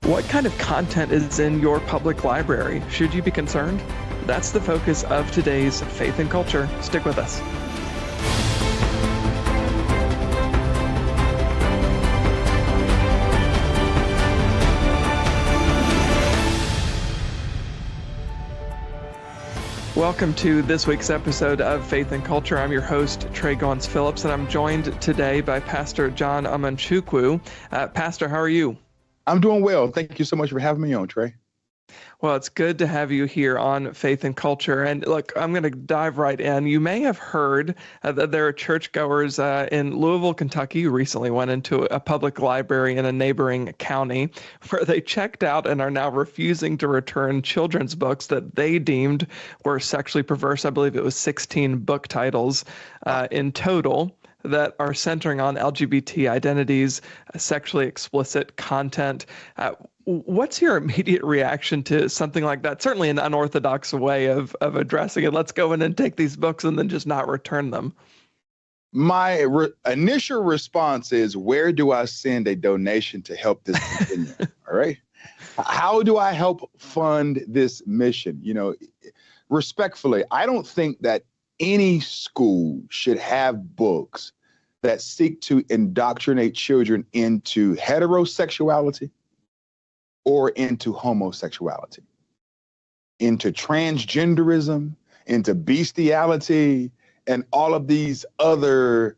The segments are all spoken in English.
What kind of content is in your public library? Should you be concerned? That's the focus of today's Faith and Culture. Stick with us. Welcome to this week's episode of Faith and Culture. I'm your host, Tré Goins-Phillips, and I'm joined today by Pastor John Amanchukwu. Pastor, how are you? I'm doing well. Thank you so much for having me on, Trey. Well, it's good to have you here on Faith and Culture. And look, I'm going to dive right in. You may have heard that there are churchgoers in Louisville, Kentucky, who recently went into a public library in a neighboring county where they checked out and are now refusing to return children's books that they deemed were sexually perverse. I believe it was 16 book titles in total that are centering on LGBT identities, sexually explicit content. What's your immediate reaction to something like that? Certainly an unorthodox way of addressing it. Let's go in and take these books and then just not return them. My initial response is, where do I send a donation to help this continue? All right. How do I help fund this mission? You know, respectfully, I don't think that any school should have books that seek to indoctrinate children into heterosexuality or into homosexuality, into transgenderism, into bestiality, and all of these other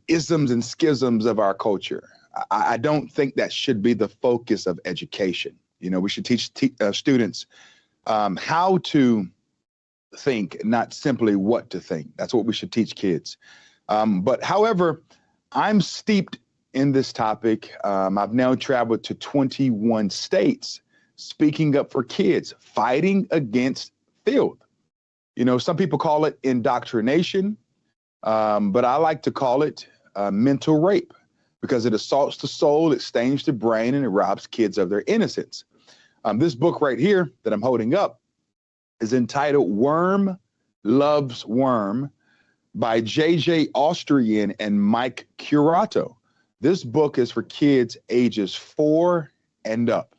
isms and schisms of our culture. I don't think that should be the focus of education. You know, we should teach students how to think, not simply what to think. That's what we should teach kids. But however, I'm steeped in this topic. I've now traveled to 21 states, speaking up for kids, fighting against filth. You know, some people call it indoctrination, but I like to call it mental rape because it assaults the soul, it stains the brain, and it robs kids of their innocence. This book right here that I'm holding up is entitled Worm Loves Worm by J.J. Austrian and Mike Curato. This book is for kids ages 4 and up.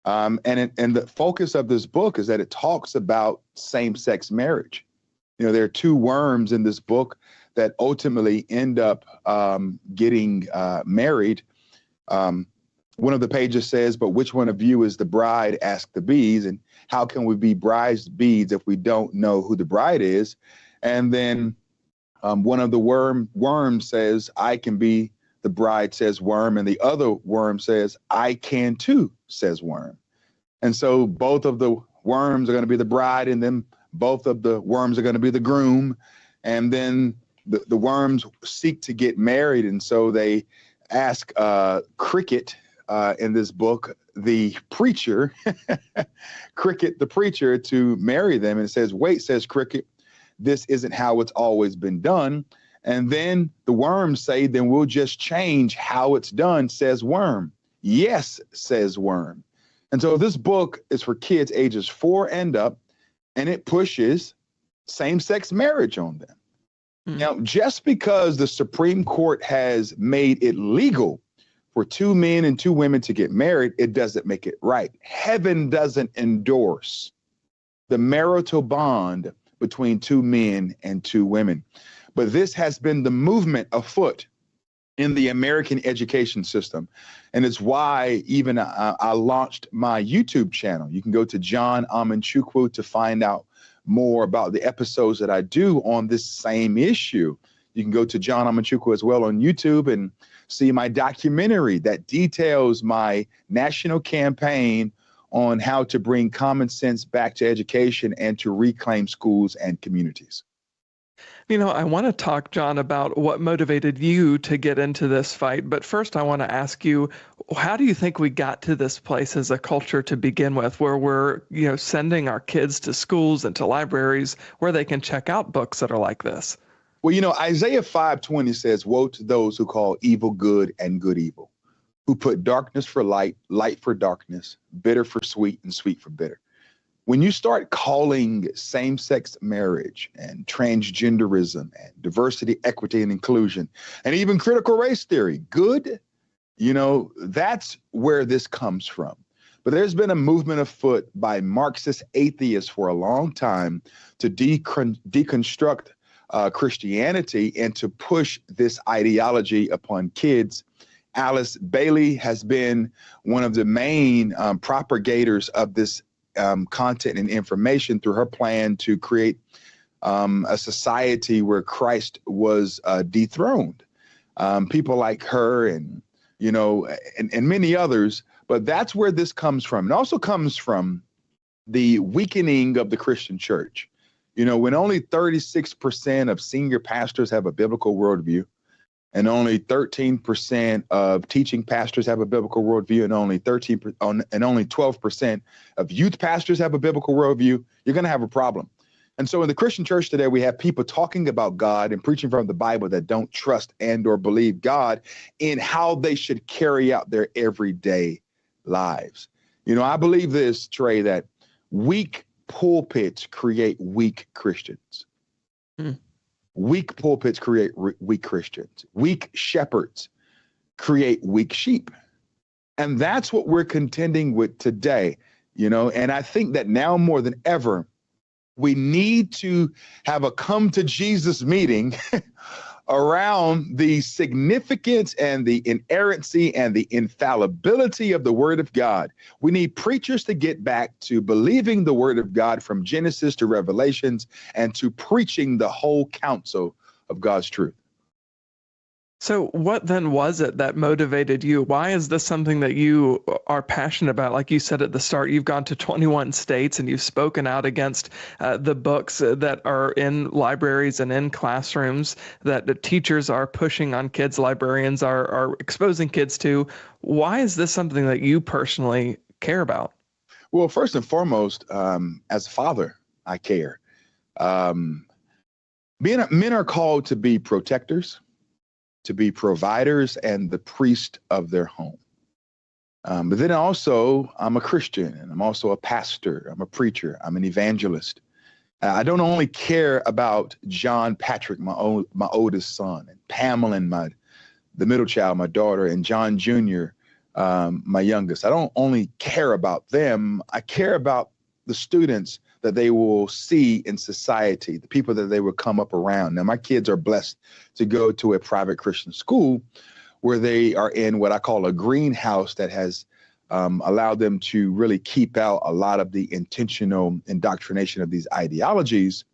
And the focus of this book is that it talks about same-sex marriage. You know, there are two worms in this book that ultimately end up getting married. One of the pages says, "But which one of you is the bride? Ask the bees. And how can we be bridesmaids if we don't know who the bride is?" And then one of the worms says, "I can be the bride," says worm. And the other worm says, "I can too," says worm. And so both of the worms are going to be the bride, and then both of the worms are going to be the groom. And then the worms seek to get married. And so they ask Cricket in this book, the preacher, Cricket, the preacher, to marry them. And it says, "Wait," says Cricket, "this isn't how it's always been done." And then the worms say, "Then we'll just change how it's done," says worm. "Yes," says worm. And so this book is for kids ages 4 and up, and it pushes same-sex marriage on them. Now, just because the Supreme Court has made it legal for 2 men and 2 women to get married, it doesn't make it right. Heaven doesn't endorse the marital bond between 2 men and 2 women. But this has been the movement afoot in the American education system. And it's why even I launched my YouTube channel. You can go to John Amanchukwu to find out more about the episodes that I do on this same issue. You can go to John Amanchukwu as well on YouTube and see my documentary that details my national campaign on how to bring common sense back to education and to reclaim schools and communities. You know, I want to talk, John, about what motivated you to get into this fight. But first, I want to ask you, how do you think we got to this place as a culture to begin with, where we're, sending our kids to schools and to libraries where they can check out books that are like this? Well, Isaiah 5:20 says, "Woe to those who call evil good and good evil, who put darkness for light, light for darkness, bitter for sweet, and sweet for bitter." When you start calling same-sex marriage and transgenderism and diversity, equity, and inclusion, and even critical race theory good, That's where this comes from. But there's been a movement afoot by Marxist atheists for a long time to deconstruct Christianity and to push this ideology upon kids. Alice Bailey has been one of the main propagators of this content and information through her plan to create a society where Christ was dethroned. People like her and many others. But that's where this comes from. It also comes from the weakening of the Christian church. When only 36% of senior pastors have a biblical worldview, and only 13% of teaching pastors have a biblical worldview, and only 12% of youth pastors have a biblical worldview, you're going to have a problem. And so in the Christian church today, we have people talking about God and preaching from the Bible that don't trust and or believe God in how they should carry out their everyday lives. I believe this, Trey, that weak pulpits create weak Christians. Weak pulpits create weak Christians. Weak shepherds create weak sheep. And that's what we're contending with today, and I think that now more than ever, we need to have a come to Jesus meeting around the significance and the inerrancy and the infallibility of the Word of God. We need preachers to get back to believing the Word of God from Genesis to Revelations and to preaching the whole counsel of God's truth. So what then was it that motivated you? Why is this something that you are passionate about? Like you said at the start, you've gone to 21 states and you've spoken out against the books that are in libraries and in classrooms that the teachers are pushing on kids, librarians are exposing kids to. Why is this something that you personally care about? Well, first and foremost, as a father, I care. Men are called to be protectors, to be providers and the priest of their home. But then also, I'm a Christian and I'm also a pastor. I'm a preacher. I'm an evangelist. I don't only care about John Patrick, my oldest son, and Pamela, and the middle child, my daughter, and John Jr., my youngest. I don't only care about them. I care about the students that they will see in society, the people that they will come up around. Now, my kids are blessed to go to a private Christian school where they are in what I call a greenhouse that has allowed them to really keep out a lot of the intentional indoctrination of these ideologies.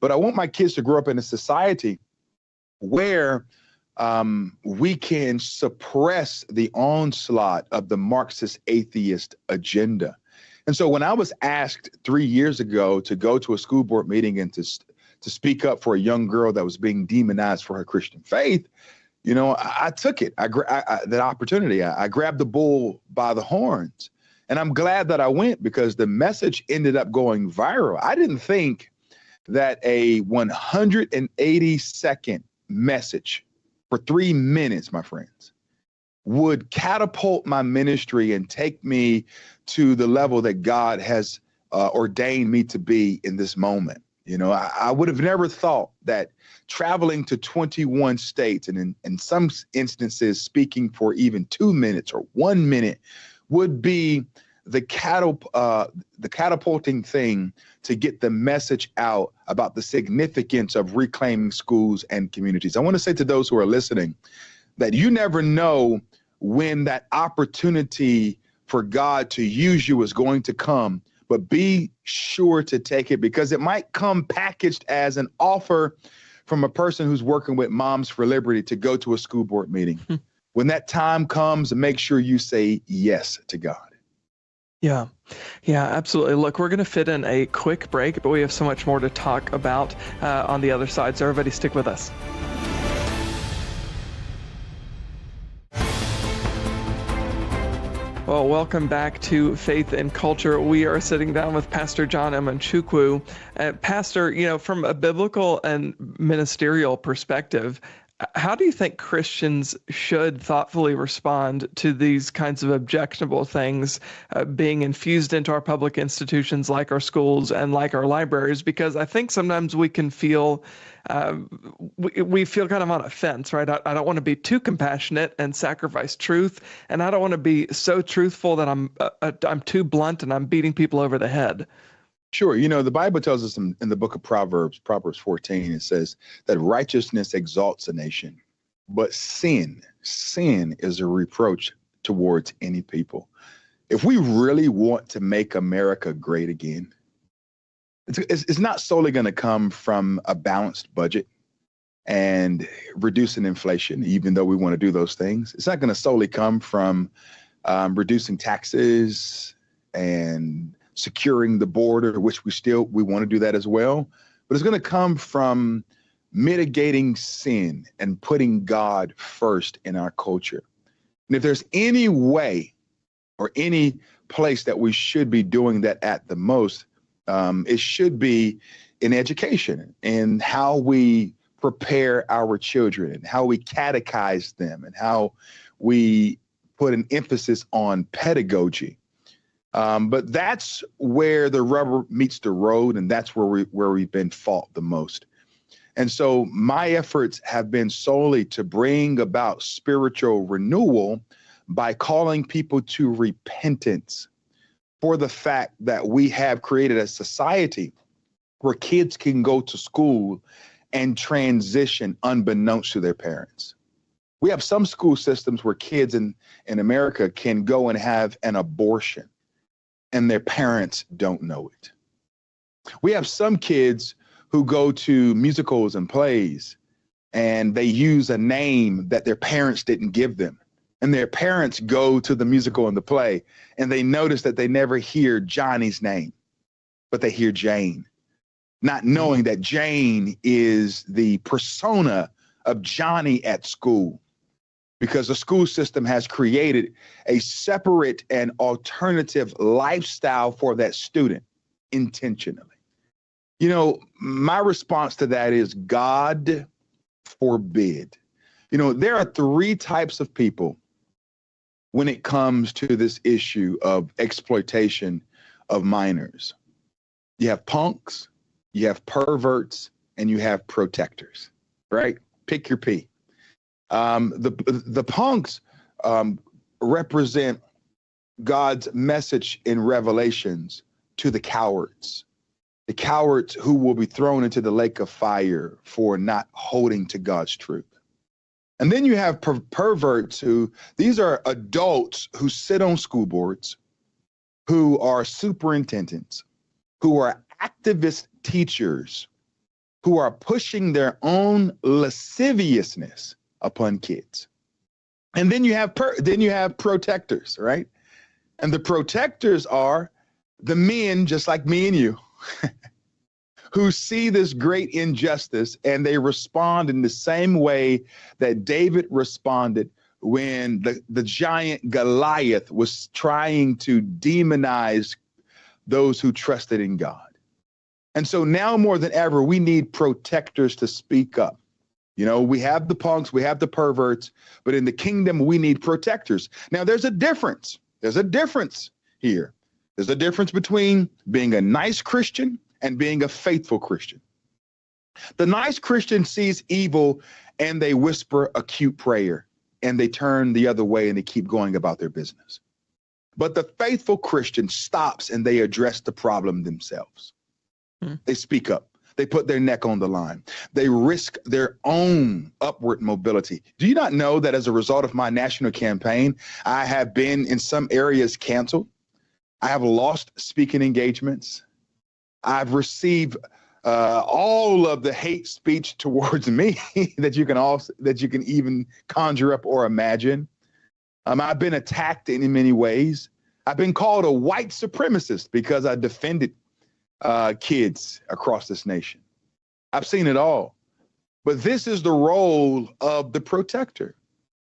But I want my kids to grow up in a society where we can suppress the onslaught of the Marxist atheist agenda. And so when I was asked 3 years ago to go to a school board meeting and to speak up for a young girl that was being demonized for her Christian faith, I took it. That opportunity. I grabbed the bull by the horns. And I'm glad that I went because the message ended up going viral. I didn't think that a 180-second message for 3 minutes, my friends, would catapult my ministry and take me to the level that God has ordained me to be in this moment. I would have never thought that traveling to 21 states and in some instances speaking for even 2 minutes or 1 minute would be the catapulting thing to get the message out about the significance of reclaiming schools and communities. I want to say to those who are listening that you never know when that opportunity for God to use you is going to come, but be sure to take it because it might come packaged as an offer from a person who's working with Moms for Liberty to go to a school board meeting. When that time comes, make sure you say yes to God. Yeah, absolutely. Look, we're going to fit in a quick break, but we have so much more to talk about on the other side. So everybody stick with us. Well, welcome back to Faith and Culture. We are sitting down with Pastor John Amanchukwu. Pastor, from a biblical and ministerial perspective, How do you think Christians should thoughtfully respond to these kinds of objectionable things being infused into our public institutions like our schools and like our libraries? Because I think sometimes we can feel uh, we feel kind of on a fence, right? I don't want to be too compassionate and sacrifice truth, and I don't want to be so truthful that I'm too blunt and I'm beating people over the head. Sure. The Bible tells us in the book of Proverbs 14, it says that righteousness exalts a nation, but sin is a reproach towards any people. If we really want to make America great again, it's not solely going to come from a balanced budget and reducing inflation, even though we want to do those things. It's not going to solely come from reducing taxes and securing the border, which we want to do that as well. But it's going to come from mitigating sin and putting God first in our culture. And if there's any way or any place that we should be doing that at the most, it should be in education and how we prepare our children and how we catechize them and how we put an emphasis on pedagogy. But that's where the rubber meets the road, and that's where we've been fought the most. And so my efforts have been solely to bring about spiritual renewal by calling people to repentance for the fact that we have created a society where kids can go to school and transition unbeknownst to their parents. We have some school systems where kids in America can go and have an abortion, and their parents don't know it. We have some kids who go to musicals and plays, and they use a name that their parents didn't give them. And their parents go to the musical and the play, and they notice that they never hear Johnny's name, but they hear Jane, not knowing that Jane is the persona of Johnny at school, because the school system has created a separate and alternative lifestyle for that student intentionally. My response to that is God forbid. There are three types of people when it comes to this issue of exploitation of minors. You have punks, you have perverts, and you have protectors, right? Pick your P. The punks represent God's message in Revelations to the cowards who will be thrown into the lake of fire for not holding to God's truth. And then you have perverts these are adults who sit on school boards, who are superintendents, who are activist teachers, who are pushing their own lasciviousness upon kids. And then you have protectors, right? And the protectors are the men just like me and you who see this great injustice, and they respond in the same way that David responded when the giant Goliath was trying to demonize those who trusted in God. And so now more than ever, we need protectors to speak up. We have the punks, we have the perverts, but in the kingdom, we need protectors. Now, there's a difference. There's a difference here. There's a difference between being a nice Christian and being a faithful Christian. The nice Christian sees evil and they whisper a cute prayer and they turn the other way and they keep going about their business. But the faithful Christian stops and they address the problem themselves. They speak up. They put their neck on the line. They risk their own upward mobility. Do you not know that as a result of my national campaign, I have been in some areas canceled? I have lost speaking engagements. I've received all of the hate speech towards me that you can even conjure up or imagine. I've been attacked in many ways. I've been called a white supremacist because I defended kids across this nation. I've seen it all. But this is the role of the protector.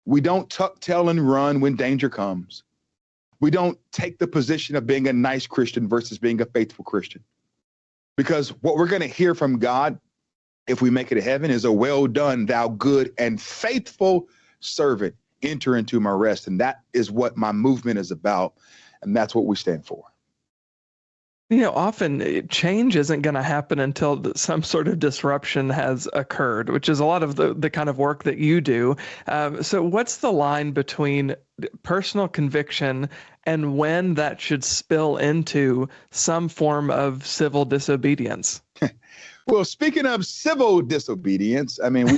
We don't tuck tail and run when danger comes. We don't take the position of being a nice Christian versus being a faithful Christian. Because what we're going to hear from God if we make it to heaven, is a well done, thou good and faithful servant. Enter into my rest. And that is what my movement is about. And that's what we stand for. Often change isn't going to happen until some sort of disruption has occurred, which is a lot of the kind of work that you do. So what's the line between personal conviction and when that should spill into some form of civil disobedience? Well, speaking of civil disobedience, I mean,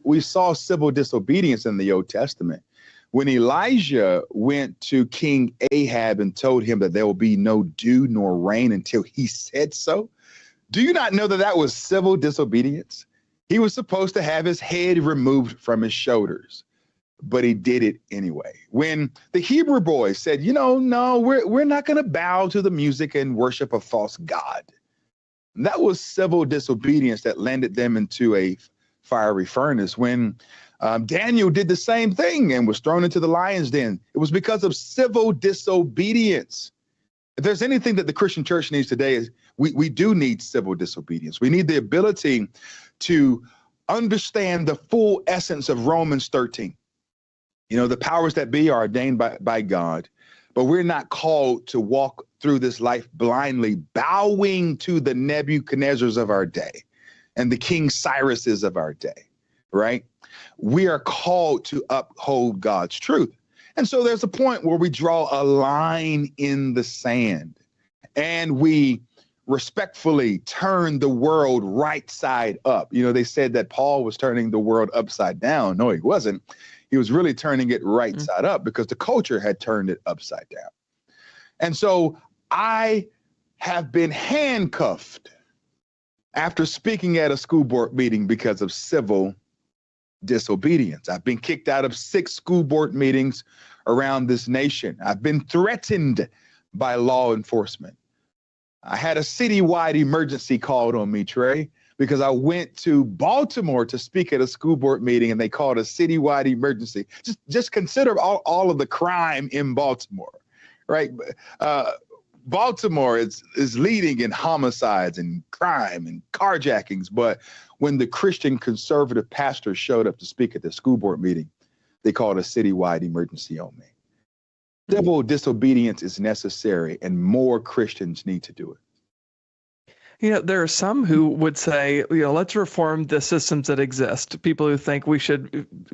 we saw civil disobedience in the Old Testament. When Elijah went to King Ahab and told him that there will be no dew nor rain until he said so, do you not know that that was civil disobedience? He was supposed to have his head removed from his shoulders, but he did it anyway. When the Hebrew boys said, no, we're not going to bow to the music and worship a false god, that was civil disobedience that landed them into a fiery furnace. When Daniel did the same thing and was thrown into the lion's den, it was because of civil disobedience. If there's anything that the Christian church needs today, is we do need civil disobedience. We need the ability to understand the full essence of Romans 13. The powers that be are ordained by God, but we're not called to walk through this life blindly, bowing to the Nebuchadnezzars of our day and the King Cyruses of our day, right? We are called to uphold God's truth. And so there's a point where we draw a line in the sand and we respectfully turn the world right side up. They said that Paul was turning the world upside down. No, he wasn't. He was really turning it right side up because the culture had turned it upside down. And so I have been handcuffed after speaking at a school board meeting because of civil disobedience. I've been kicked out of 6 school board meetings around this nation. I've been threatened by law enforcement. I had a citywide emergency called on me, Trey, because I went to Baltimore to speak at a school board meeting and they called a citywide emergency. Just consider all of the crime in Baltimore, right? Baltimore is leading in homicides and crime and carjackings. But when the Christian conservative pastor showed up to speak at the school board meeting, they called a citywide emergency on me. Civil disobedience is necessary and more Christians need to do it. There are some who would say, let's reform the systems that exist. People who think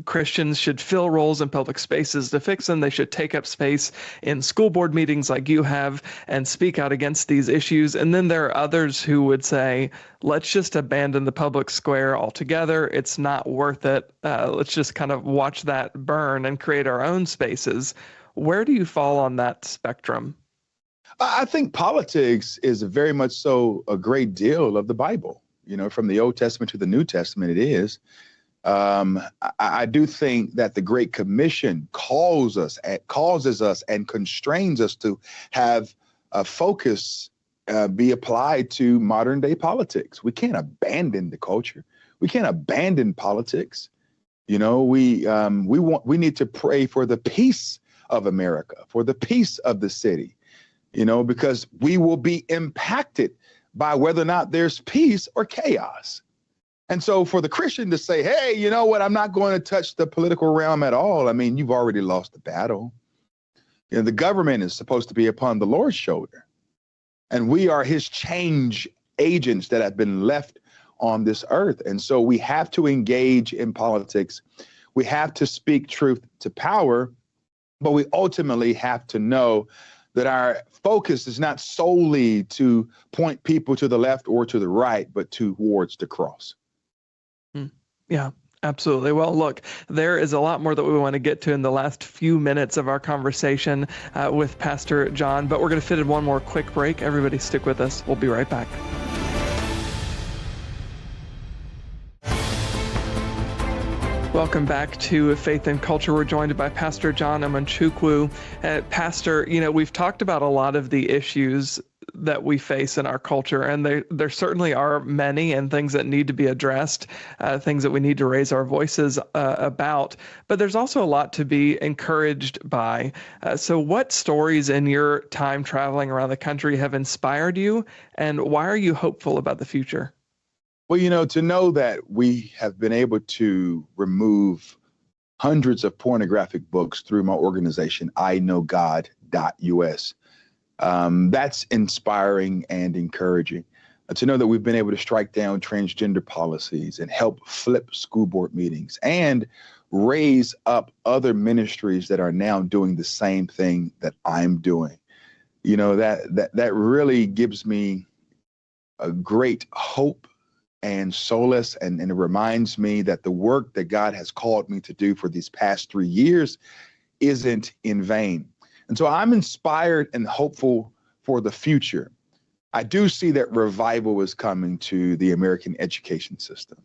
Christians should fill roles in public spaces. To fix them, they should take up space in school board meetings like you have and speak out against these issues. And then there are others who would say, let's just abandon the public square altogether. It's not worth it. Let's just kind of watch that burn and create our own spaces. Where do you fall on that spectrum? I think politics is very much so a great deal of the Bible, from the Old Testament to the New Testament, it is. I do think that the Great Commission causes us and constrains us to have a focus be applied to modern day politics. We can't abandon the culture. We can't abandon politics. We need to pray for the peace of America, for the peace of the city. Because we will be impacted by whether or not there's peace or chaos. And so for the Christian to say, hey, you know what, I'm not going to touch the political realm at all. I mean, you've already lost the battle. The government is supposed to be upon the Lord's shoulder. And we are his change agents that have been left on this earth. And so we have to engage in politics. We have to speak truth to power, but we ultimately have to know that our focus is not solely to point people to the left or to the right, but towards the cross. Yeah, absolutely. Well, look, there is a lot more that we want to get to in the last few minutes of our conversation with Pastor John, but we're going to fit in one more quick break. Everybody stick with us. We'll be right back. Welcome back to Faith and Culture. We're joined by Pastor John Amanchukwu. Pastor, we've talked about a lot of the issues that we face in our culture, and there certainly are many and things that need to be addressed, things that we need to raise our voices about, but there's also a lot to be encouraged by. So what stories in your time traveling around the country have inspired you, and why are you hopeful about the future? Well, to know that we have been able to remove hundreds of pornographic books through my organization, iknowgod.us, that's inspiring and encouraging. To know that we've been able to strike down transgender policies and help flip school board meetings and raise up other ministries that are now doing the same thing that I'm doing. That really gives me a great hope and solace, and it reminds me that the work that God has called me to do for these past 3 years isn't in vain. And so I'm inspired and hopeful for the future. I do see that revival is coming to the American education system.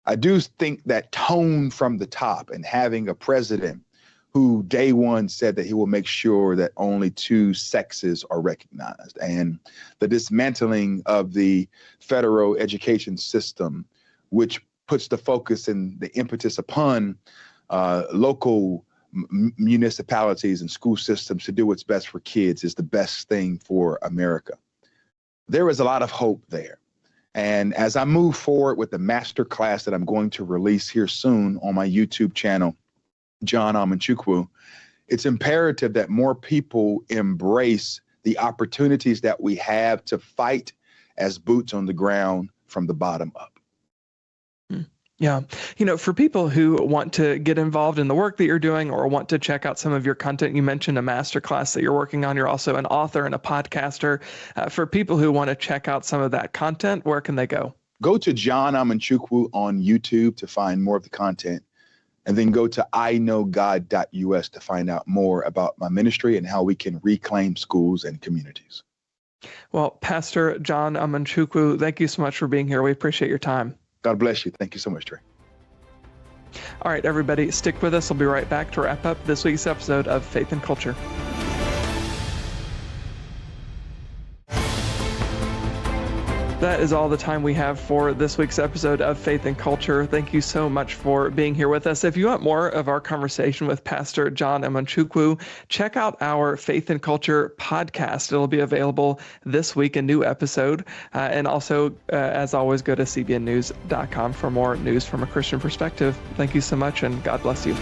I do think that tone from the top and having a president who day one said that he will make sure that only 2 sexes are recognized, and the dismantling of the federal education system, which puts the focus and the impetus upon local municipalities and school systems to do what's best for kids, is the best thing for America. There is a lot of hope there. And as I move forward with the master class that I'm going to release here soon on my YouTube channel, John Amanchukwu, it's imperative that more people embrace the opportunities that we have to fight as boots on the ground from the bottom up. Yeah. For people who want to get involved in the work that you're doing or want to check out some of your content, you mentioned a masterclass that you're working on. You're also an author and a podcaster. For people who want to check out some of that content, where can they go? Go to John Amanchukwu on YouTube to find more of the content, and then go to iknowgod.us to find out more about my ministry and how we can reclaim schools and communities. Well, Pastor John Amanchukwu, thank you so much for being here. We appreciate your time. God bless you. Thank you so much, Tré. All right, everybody, stick with us. We'll be right back to wrap up this week's episode of Faith and Culture. That is all the time we have for this week's episode of Faith and Culture. Thank you so much for being here with us. If you want more of our conversation with Pastor John Amanchukwu, check out our Faith and Culture podcast. It'll be available this week, a new episode. And also, as always, go to cbnnews.com for more news from a Christian perspective. Thank you so much, and God bless you.